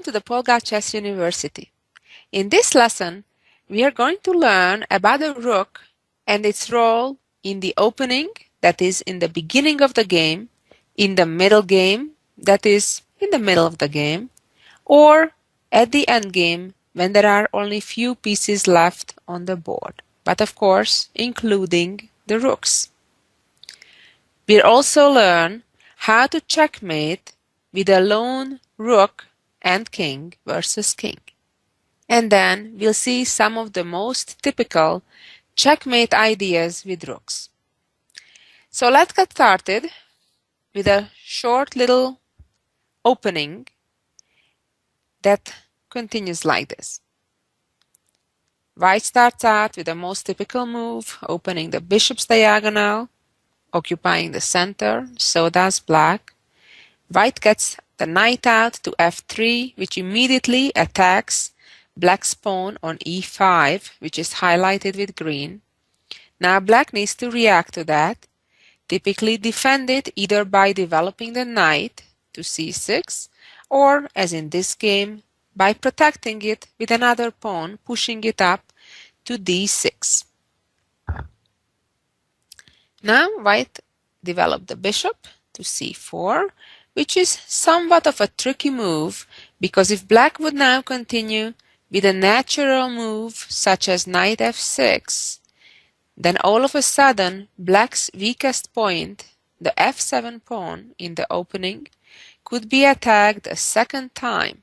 Welcome to the Polga Chess University. In this lesson, we are going to learn about the rook and its role in the opening, that is in the beginning of the game, in the middle game, that is in the middle of the game, or at the end game when there are only few pieces left on the board, but of course including the rooks. We'll also learn how to checkmate with a lone rook and king versus king. And then we'll see some of the most typical checkmate ideas with rooks. So let's get started with a short little opening that continues like this. White starts out with the most typical move, opening the bishop's diagonal, occupying the center, so does black. White gets the knight out to f3, which immediately attacks black's pawn on e5, which is highlighted with green. Now black needs to react to that, typically defend it either by developing the knight to c6, or, as in this game, by protecting it with another pawn, pushing it up to d6. Now white developed the bishop to c4, which is somewhat of a tricky move, because if black would now continue with a natural move such as knight f6, then all of a sudden black's weakest point, the f7 pawn in the opening, could be attacked a second time,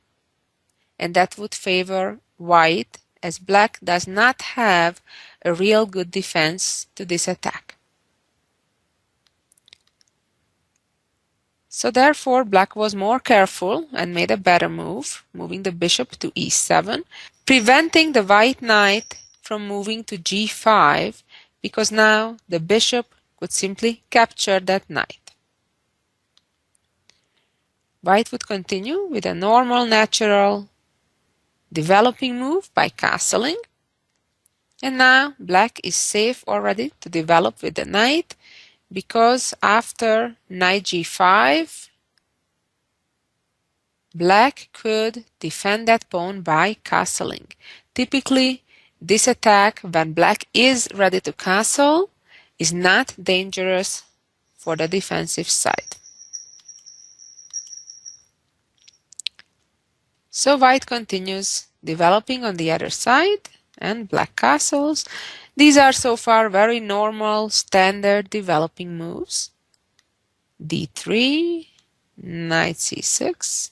and that would favor white, as black does not have a real good defense to this attack. So therefore black was more careful and made a better move, moving the bishop to e7, preventing the white knight from moving to g5, because now the bishop could simply capture that knight. White would continue with a normal, natural developing move by castling, and now black is safe already to develop with the knight, because after knight g5, black could defend that pawn by castling. Typically, this attack, when black is ready to castle, is not dangerous for the defensive side. So white continues developing on the other side, and black castles. These are so far very normal, standard developing moves. d3, knight c6,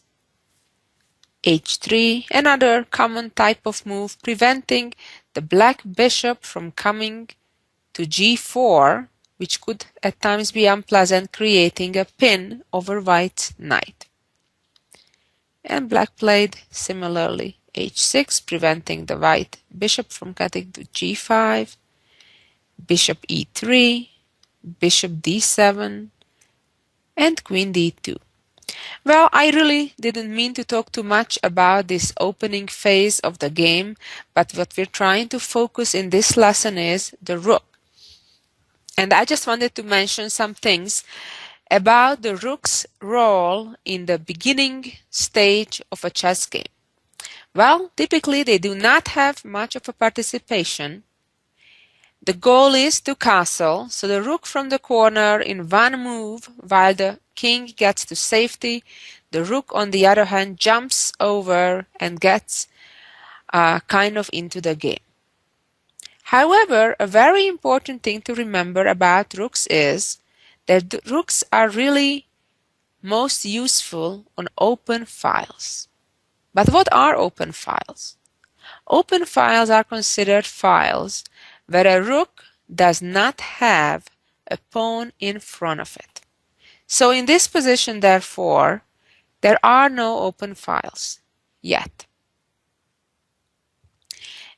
h3, another common type of move, preventing the black bishop from coming to g4, which could at times be unpleasant, creating a pin over white's knight. And black played similarly h6, preventing the white bishop from cutting to g5, bishop e3, bishop d7, and queen d2. Well, I really didn't mean to talk too much about this opening phase of the game, but what we're trying to focus in this lesson is the rook. And I just wanted to mention some things about the rook's role in the beginning stage of a chess game. Well, typically they do not have much of a participation. The goal is to castle, so the rook from the corner in one move, while the king gets to safety, the rook on the other hand jumps over and gets kind of into the game. However, a very important thing to remember about rooks is that the rooks are really most useful on open files. But what are open files? Open files are considered files where a rook does not have a pawn in front of it. So in this position, therefore, there are no open files yet.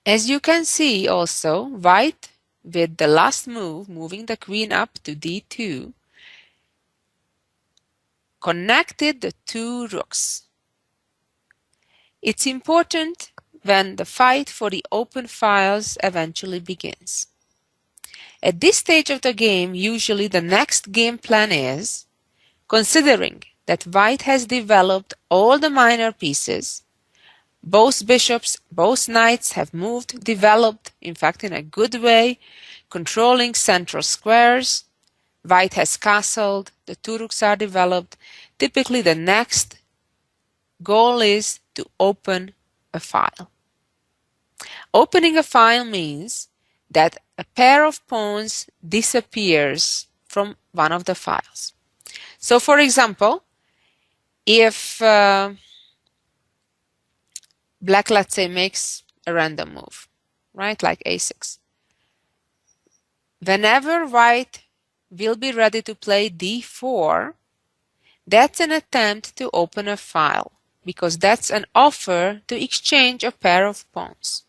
As you can see also, white, with the last move, moving the queen up to d2, connected the two rooks. It's important when the fight for the open files eventually begins. At this stage of the game, usually the next game plan is, considering that white has developed all the minor pieces, Both bishops, both knights have moved, developed, in fact in a good way, controlling central squares. White has castled, the two rooks are developed. Typically the next goal is to open a file. Opening a file means that a pair of pawns disappears from one of the files. So for example, if black, let's say, makes a random move, right, like a6. Whenever white will be ready to play d4, that's an attempt to open a file, because that's an offer to exchange a pair of pawns.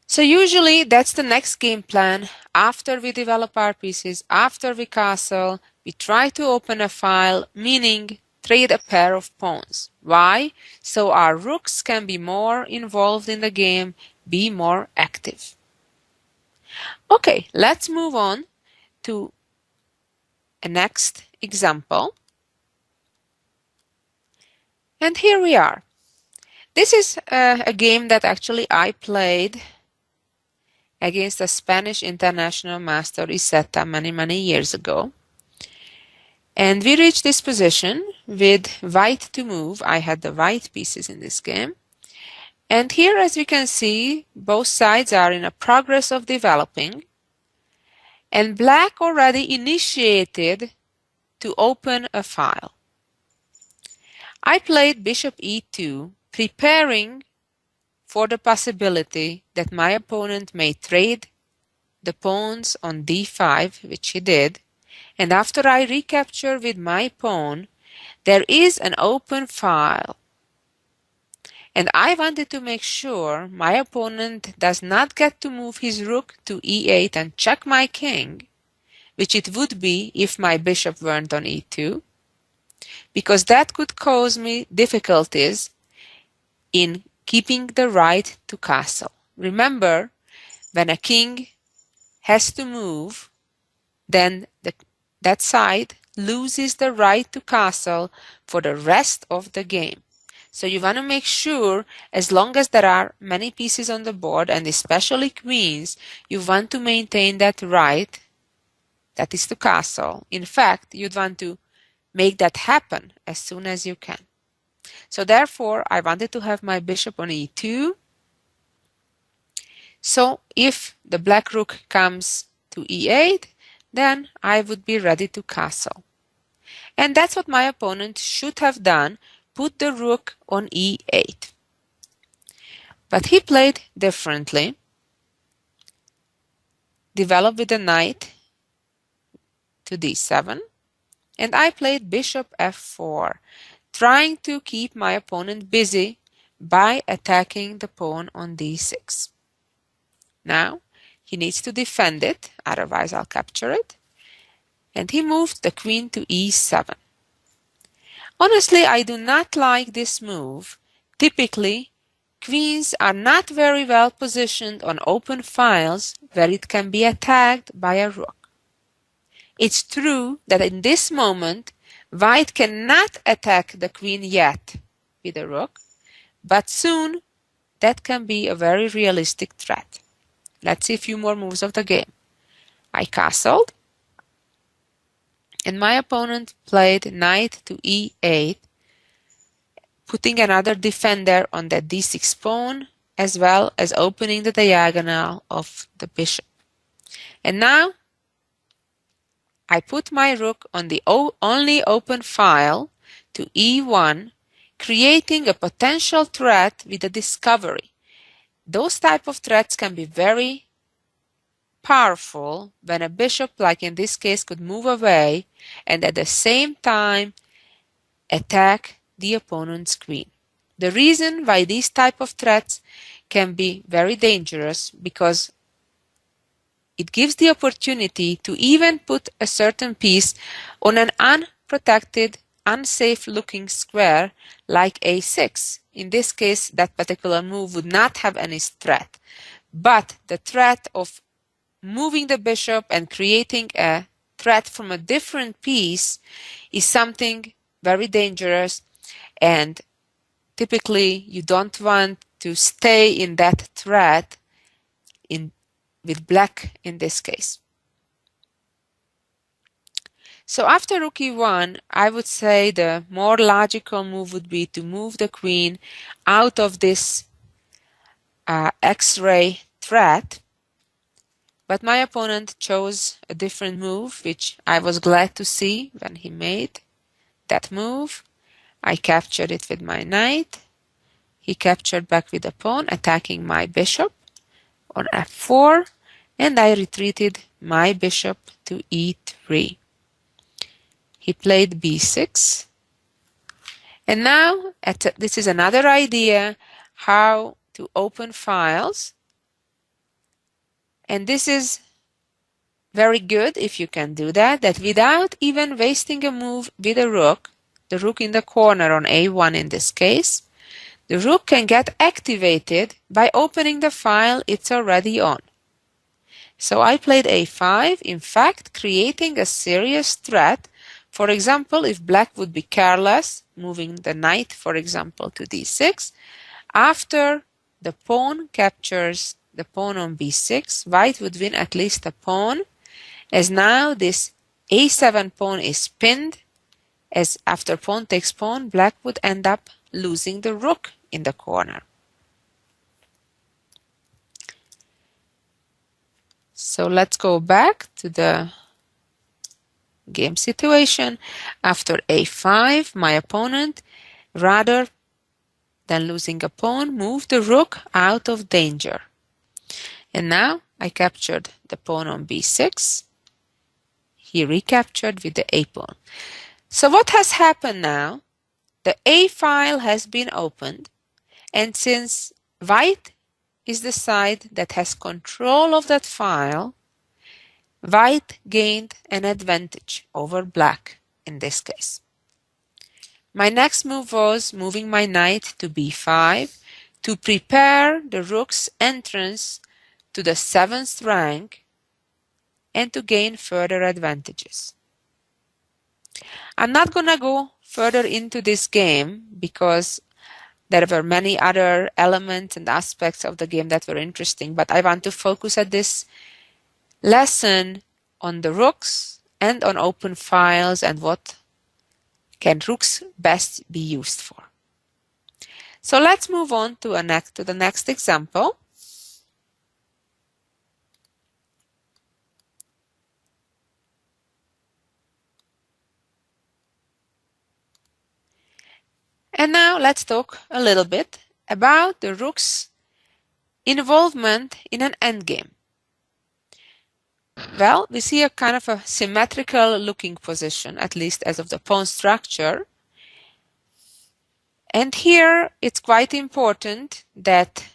So usually that's the next game plan. After we develop our pieces, after we castle, we try to open a file, meaning trade a pair of pawns. Why? So our rooks can be more involved in the game, be more active. Okay, let's move on to a next example. And here we are. This is a game that actually I played against a Spanish international master Iseta many years ago. And we reached this position with white to move. I had the white pieces in this game. And here, as we can see, both sides are in a progress of developing. And black already initiated to open a file. I played bishop e2, preparing for the possibility that my opponent may trade the pawns on d5, which he did, and after I recapture with my pawn, there is an open file. And I wanted to make sure my opponent does not get to move his rook to e8 and check my king, which it would be if my bishop weren't on e2, because that could cause me difficulties in keeping the right to castle. Remember, when a king has to move, then that side loses the right to castle for the rest of the game. So you want to make sure, as long as there are many pieces on the board, and especially queens, you want to maintain that right, that is to castle. In fact, you'd want to make that happen as soon as you can. So therefore, I wanted to have my bishop on e2. So if the black rook comes to e8, then I would be ready to castle. And that's what my opponent should have done, put the rook on e8. But he played differently, developed with the knight to d7, and I played bishop f4, trying to keep my opponent busy by attacking the pawn on d6. Now, he needs to defend it, otherwise I'll capture it. And he moved the queen to e7. Honestly, I do not like this move. Typically, queens are not very well positioned on open files where it can be attacked by a rook. It's true that in this moment, white cannot attack the queen yet with a rook, but soon that can be a very realistic threat. Let's see a few more moves of the game. I castled, and my opponent played knight to e8, putting another defender on the d6 pawn, as well as opening the diagonal of the bishop. And now I put my rook on the only open file to e1, creating a potential threat with a discovery. Those type of threats can be very powerful when a bishop, like in this case, could move away and at the same time attack the opponent's queen. The reason why these type of threats can be very dangerous, because it gives the opportunity to even put a certain piece on an unprotected, unsafe looking square like a6. In this case, that particular move would not have any threat, but the threat of moving the bishop and creating a threat from a different piece is something very dangerous, and typically you don't want to stay in that threat with black in this case. So after rook e1, I would say the more logical move would be to move the queen out of this X-ray threat. But my opponent chose a different move, which I was glad to see when he made that move. I captured it with my knight. He captured back with a pawn, attacking my bishop on f4, and I retreated my bishop to e3. He played b6. And now, this is another idea how to open files. And this is very good if you can do that without even wasting a move with a rook, the rook in the corner on a1 in this case, the rook can get activated by opening the file it's already on. So I played a5, in fact creating a serious threat. For example, if black would be careless, moving the knight, for example, to d6, after the pawn captures the pawn on b6, white would win at least a pawn, as now this a7 pawn is pinned, as after pawn takes pawn, black would end up losing the rook in the corner. So let's go back to the game situation. After a5, my opponent, rather than losing a pawn, moved the rook out of danger. And now I captured the pawn on b6. He recaptured with the a pawn. So what has happened now? The a file has been opened, and since white is the side that has control of that file, white gained an advantage over black in this case. My next move was moving my knight to b5 to prepare the rook's entrance to the 7th rank and to gain further advantages. I'm not gonna go further into this game because there were many other elements and aspects of the game that were interesting, but I want to focus at this lesson on the rooks and on open files and what can rooks best be used for. So let's move on to the next example. And now let's talk a little bit about the rook's involvement in an endgame. Well, we see a kind of a symmetrical looking position, at least as of the pawn structure. And here it's quite important that,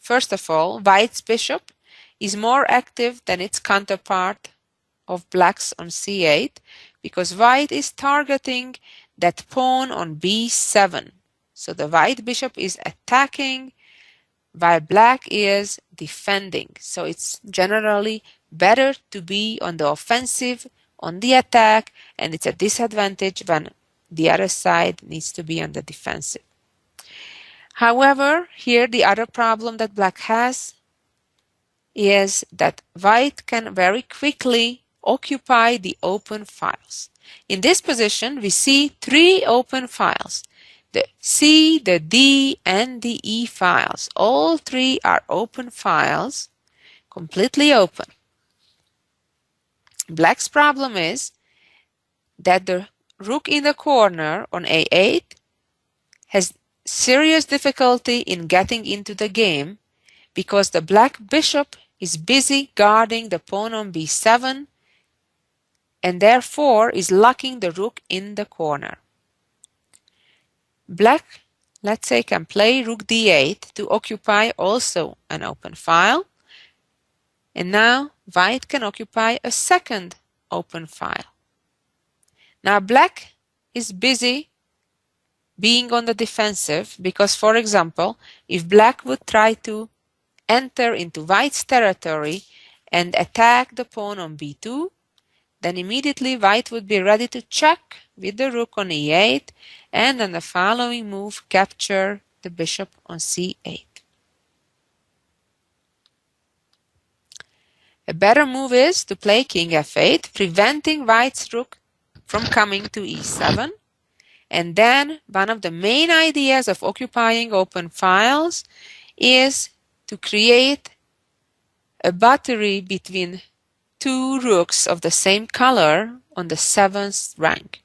first of all, white's bishop is more active than its counterpart of black's on c8, because white is targeting that pawn on b7. So the white bishop is attacking while black is defending. So it's generally better to be on the offensive, on the attack, and it's a disadvantage when the other side needs to be on the defensive. However, here the other problem that black has is that white can very quickly occupy the open files. In this position, we see 3 open files. The C, the D, and the E files. All 3 are open files, completely open. Black's problem is that the rook in the corner on A8 has serious difficulty in getting into the game because the black bishop is busy guarding the pawn on B7 and therefore is locking the rook in the corner. Black, let's say, can play rook d8 to occupy also an open file. And now white can occupy a second open file. Now black is busy being on the defensive because, for example, if black would try to enter into white's territory and attack the pawn on b2, then immediately white would be ready to check with the rook on e8 and on the following move capture the bishop on c8. A better move is to play king f8, preventing white's rook from coming to e7. And then one of the main ideas of occupying open files is to create a battery between two rooks of the same color on the 7th rank.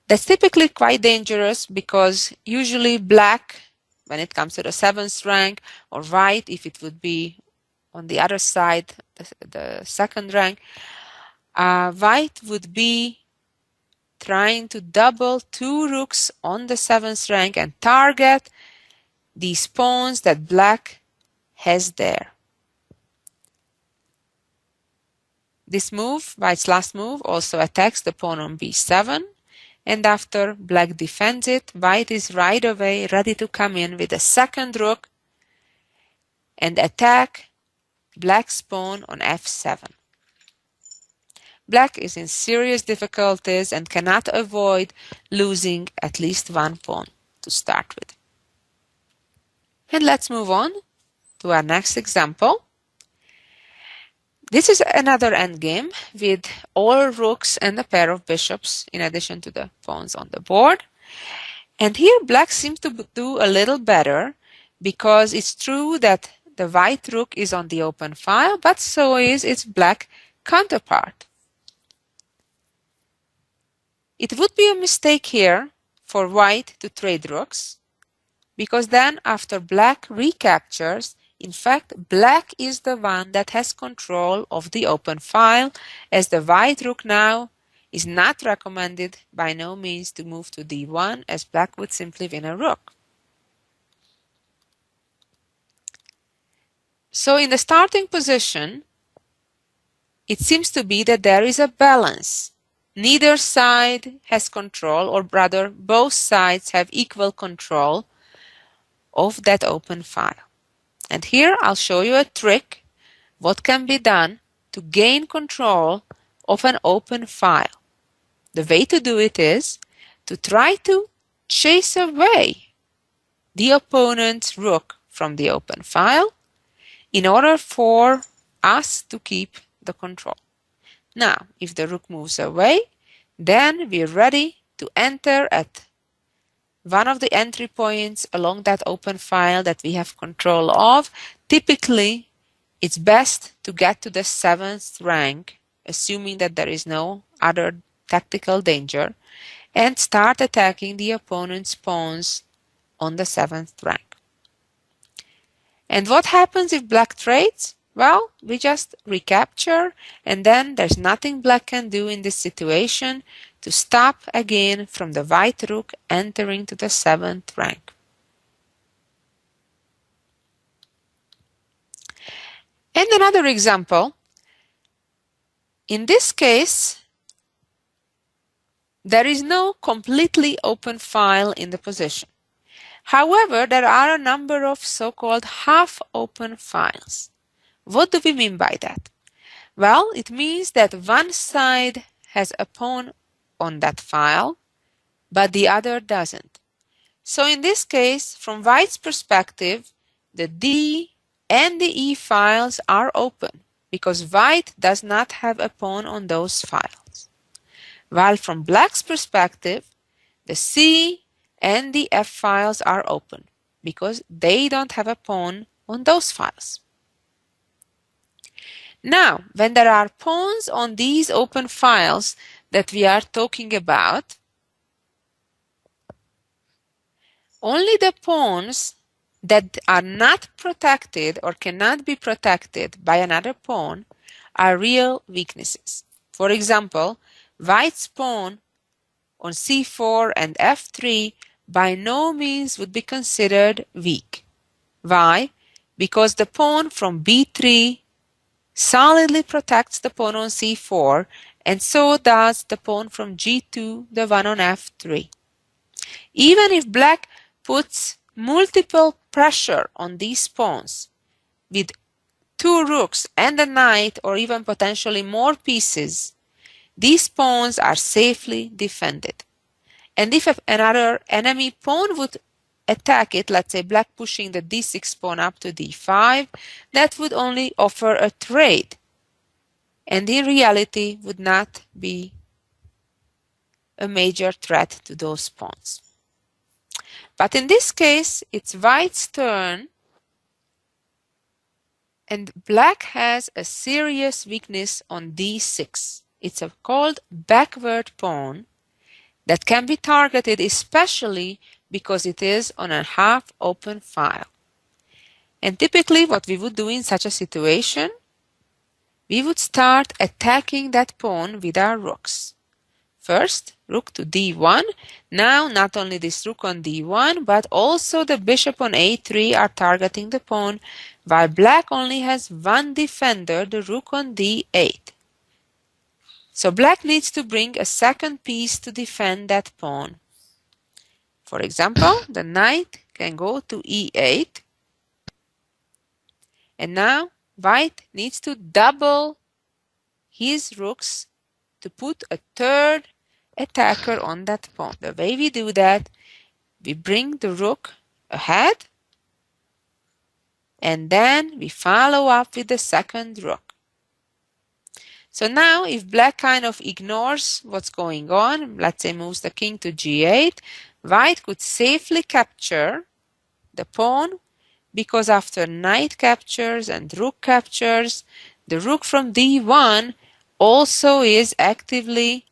That's typically quite dangerous because usually black, when it comes to the 7th rank, or white, if it would be on the other side, the 2nd rank, white would be trying to double two rooks on the 7th rank and target these pawns that black has there. This move, white's last move, also attacks the pawn on b7, and after black defends it, white is right away ready to come in with a second rook and attack black's pawn on f7. Black is in serious difficulties and cannot avoid losing at least one pawn to start with. And let's move on to our next example. This is another endgame with all rooks and a pair of bishops in addition to the pawns on the board. And here black seems to do a little better because it's true that the white rook is on the open file, but so is its black counterpart. It would be a mistake here for white to trade rooks, because then after black recaptures, in fact, black is the one that has control of the open file, as the white rook now is not recommended by no means to move to d1, as black would simply win a rook. So in the starting position, it seems to be that there is a balance. Neither side has control, or rather both sides have equal control of that open file. And here I'll show you a trick, what can be done to gain control of an open file. The way to do it is to try to chase away the opponent's rook from the open file in order for us to keep the control. Now, if the rook moves away, then we're ready to enter at one of the entry points along that open file that we have control of. Typically, it's best to get to the 7th rank, assuming that there is no other tactical danger, and start attacking the opponent's pawns on the 7th rank. And what happens if black trades? Well, we just recapture, and then there's nothing black can do in this situation to stop again from the white rook entering to the 7th rank. And another example. In this case, there is no completely open file in the position. However, there are a number of so-called half-open files. What do we mean by that? Well, it means that one side has a pawn on that file, but the other doesn't. So in this case, from white's perspective, the D and the E files are open because white does not have a pawn on those files. While from black's perspective, the C and the F files are open because they don't have a pawn on those files. Now, when there are pawns on these open files that we are talking about, only the pawns that are not protected or cannot be protected by another pawn are real weaknesses. For example, white's pawn on c4 and f3 by no means would be considered weak. Why? Because the pawn from b3 solidly protects the pawn on c4, and so does the pawn from g2, the one on f3. Even if black puts multiple pressure on these pawns with two rooks and a knight, or even potentially more pieces, these pawns are safely defended. And if another enemy pawn would attack it, let's say black pushing the d6 pawn up to d5, that would only offer a trade, and in reality would not be a major threat to those pawns. But in this case, it's white's turn, and black has a serious weakness on d6. It's a called backward pawn that can be targeted, especially because it is on a half-open file. And typically what we would do in such a situation, we would start attacking that pawn with our rooks. First, rook to d1. Now, not only this rook on d1, but also the bishop on a3 are targeting the pawn, while black only has one defender, the rook on d8. So black needs to bring a second piece to defend that pawn. For example, the knight can go to e8. And now white needs to double his rooks to put a third attacker on that pawn. The way we do that, we bring the rook ahead and then we follow up with the second rook. So now if black kind of ignores what's going on, let's say moves the king to g8, white could safely capture the pawn, because after knight captures and rook captures, the rook from d1 also is actively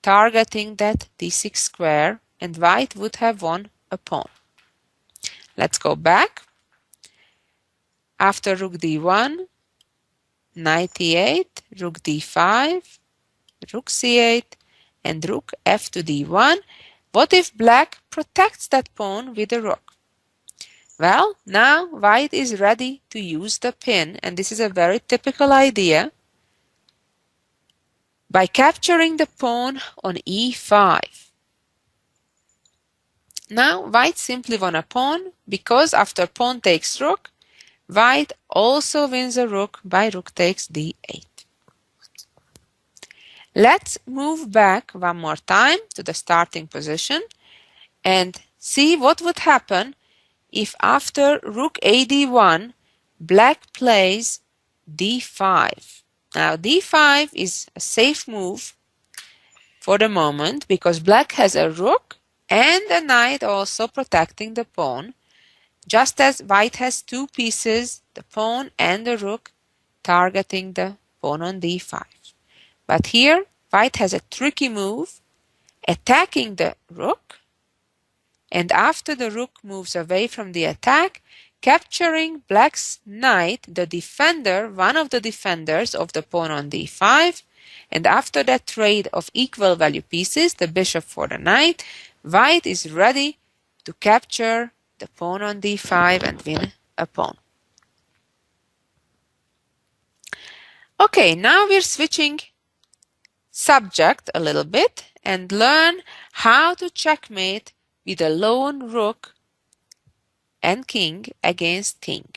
targeting that d6 square, and white would have won a pawn. Let's go back. After rook d1, knight e8, rook d5, rook c8, and rook f to d1. What if black protects that pawn with a rook? Well, now white is ready to use the pin, and this is a very typical idea. By capturing the pawn on e5. Now white simply won a pawn, because after pawn takes rook, white also wins a rook by rook takes d8. Let's move back one more time to the starting position and see what would happen if after rook ad1, black plays d5. Now d5 is a safe move for the moment because black has a rook and a knight also protecting the pawn, just as white has two pieces, the pawn and the rook, targeting the pawn on d5. But here white has a tricky move, attacking the rook, and after the rook moves away from the attack, capturing black's knight, the defender, one of the defenders of the pawn on d5, and after that trade of equal value pieces, the bishop for the knight, white is ready to capture the pawn on d5 and win a pawn. Okay, now we're switching subject a little bit and learn how to checkmate with a lone rook and king against king.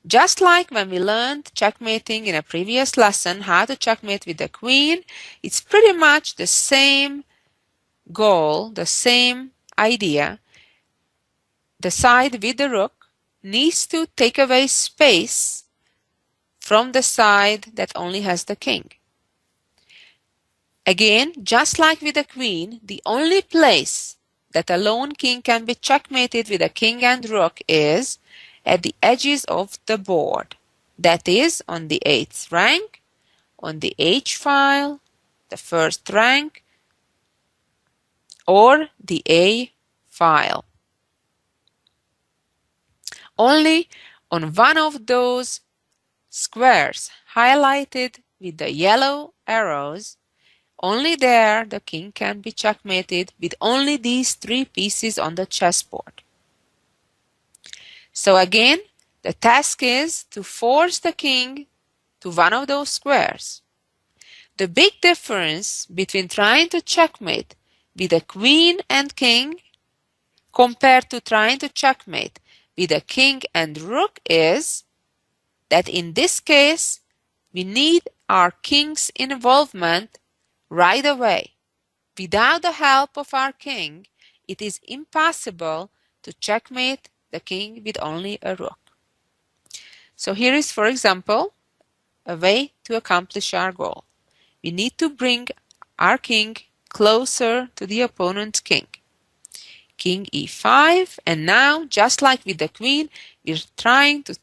Just like when we learned checkmating in a previous lesson, how to checkmate with the queen, it's pretty much the same goal, the same idea. The side with the rook needs to take away space from the side that only has the king. Again, just like with the queen, the only place that a lone king can be checkmated with a king and rook is at the edges of the board. That is on the 8th rank, on the H file, the 1st rank, or the A file. Only on one of those squares highlighted with the yellow arrows, only there the king can be checkmated with only these three pieces on the chessboard. So again, the task is to force the king to one of those squares. The big difference between trying to checkmate with a queen and king compared to trying to checkmate with a king and rook is that in this case, we need our king's involvement right away. Without the help of our king, it is impossible to checkmate the king with only a rook. So here is, for example, a way to accomplish our goal. We need to bring our king closer to the opponent's king. King e5, and now, just like with the queen, we're trying to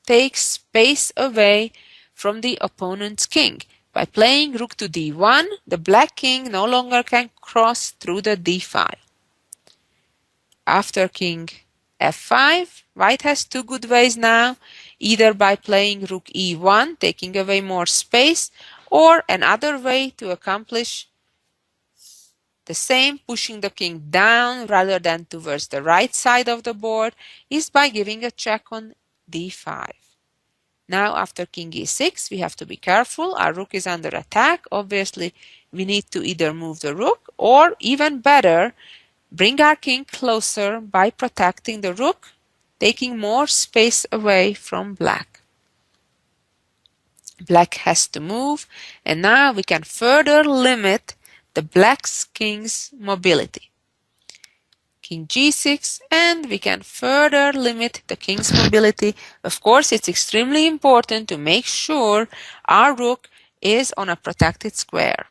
take space away from the opponent's king. By playing rook to d1, the black king no longer can cross through the d file. After king f5, white has two good ways now, either by playing rook e1, taking away more space, or another way to accomplish the same, pushing the king down rather than towards the right side of the board, is by giving a check on d5. Now after king e6, we have to be careful. Our rook is under attack. Obviously, we need to either move the rook or, even better, bring our king closer by protecting the rook, taking more space away from black. Black has to move, and now we can further limit the black's king's mobility. King g6, and we can further limit the king's mobility. Of course, it's extremely important to make sure our rook is on a protected square.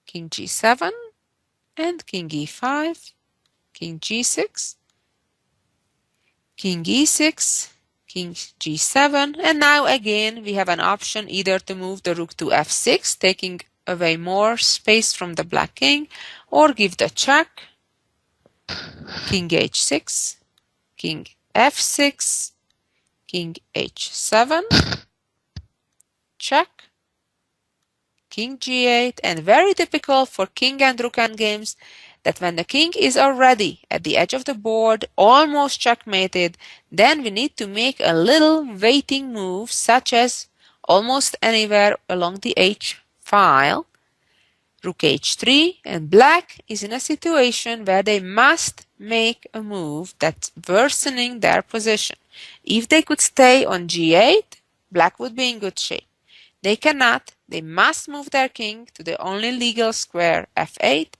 King g7 and king e5, king g6, king e6, king g7, and now again we have an option either to move the rook to f6, taking away more space from the black king, or give the check. King h6, king f6, king h7, check, king g8, and very typical for king and rook endgames that when the king is already at the edge of the board, almost checkmated, then we need to make a little waiting move, such as almost anywhere along the h file, rook h3, and black is in a situation where they must make a move that's worsening their position. If they could stay on g8, black would be in good shape. They cannot. They must move their king to the only legal square f8,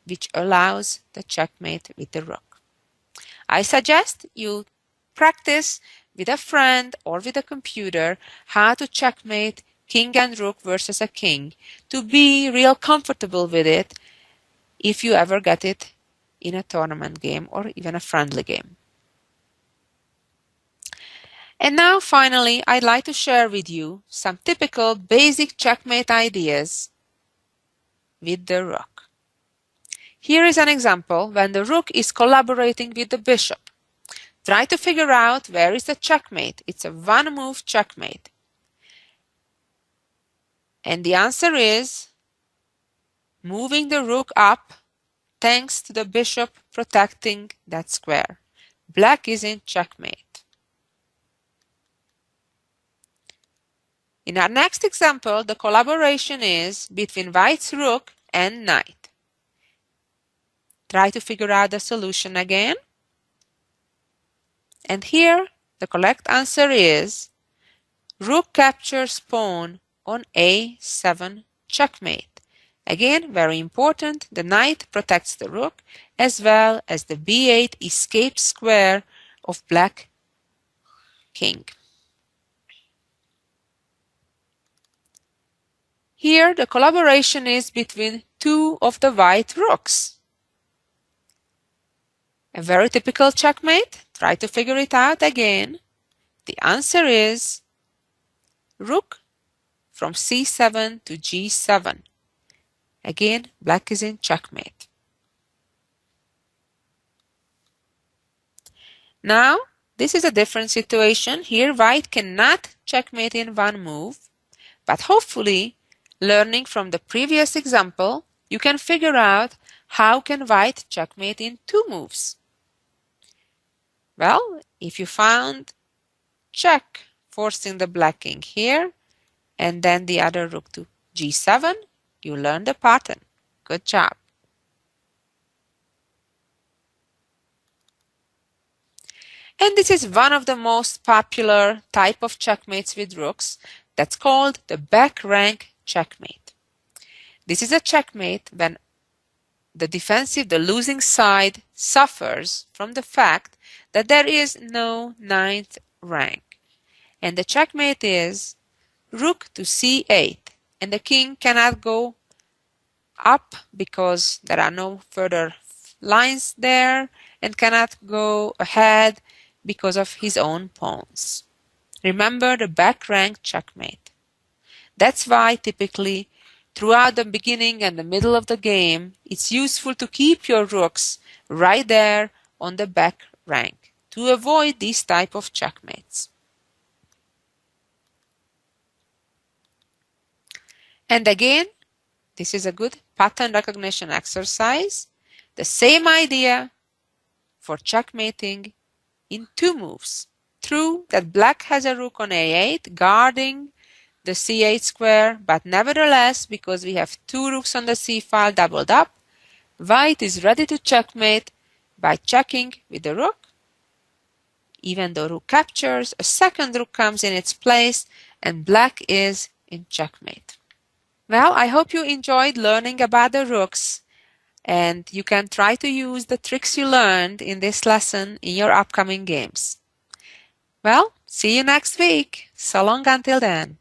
which allows the checkmate with the rook. I suggest you practice with a friend or with a computer how to checkmate king and rook versus a king to be real comfortable with it if you ever get it in a tournament game or even a friendly game. And now finally, I'd like to share with you some typical basic checkmate ideas with the rook. Here is an example when the rook is collaborating with the bishop. Try to figure out where is the checkmate. It's a one-move checkmate. And the answer is moving the rook up thanks to the bishop protecting that square. Black is in checkmate. In our next example, the collaboration is between white's rook and knight. Try to figure out the solution again. And here, the correct answer is rook captures pawn on a7 checkmate. Again, very important, the knight protects the rook as well as the b8 escape square of black king. Here, the collaboration is between two of the white rooks. A very typical checkmate. Try to figure it out again. The answer is rook from c7 to g7. Again, black is in checkmate. Now, this is a different situation. Here, white cannot checkmate in one move, but hopefully, learning from the previous example, you can figure out how can white checkmate in two moves. Well, if you found check forcing the black king here and then the other rook to g7, you learned the pattern. Good job. And this is one of the most popular type of checkmates with rooks that's called the back rank checkmate. This is a checkmate when the losing side, suffers from the fact that there is no ninth rank. And the checkmate is rook to c8, and the king cannot go up because there are no further lines there, and cannot go ahead because of his own pawns. Remember the back rank checkmate. That's why typically throughout the beginning and the middle of the game, it's useful to keep your rooks right there on the back rank to avoid these type of checkmates. And again, this is a good pattern recognition exercise. The same idea for checkmating in two moves. True that black has a rook on a8 guarding the c8 square, but nevertheless, because we have two rooks on the c file doubled up, white is ready to checkmate by checking with the rook. Even though rook captures, a second rook comes in its place and black is in checkmate. Well, I hope you enjoyed learning about the rooks, and you can try to use the tricks you learned in this lesson in your upcoming games. Well, see you next week. So long until then.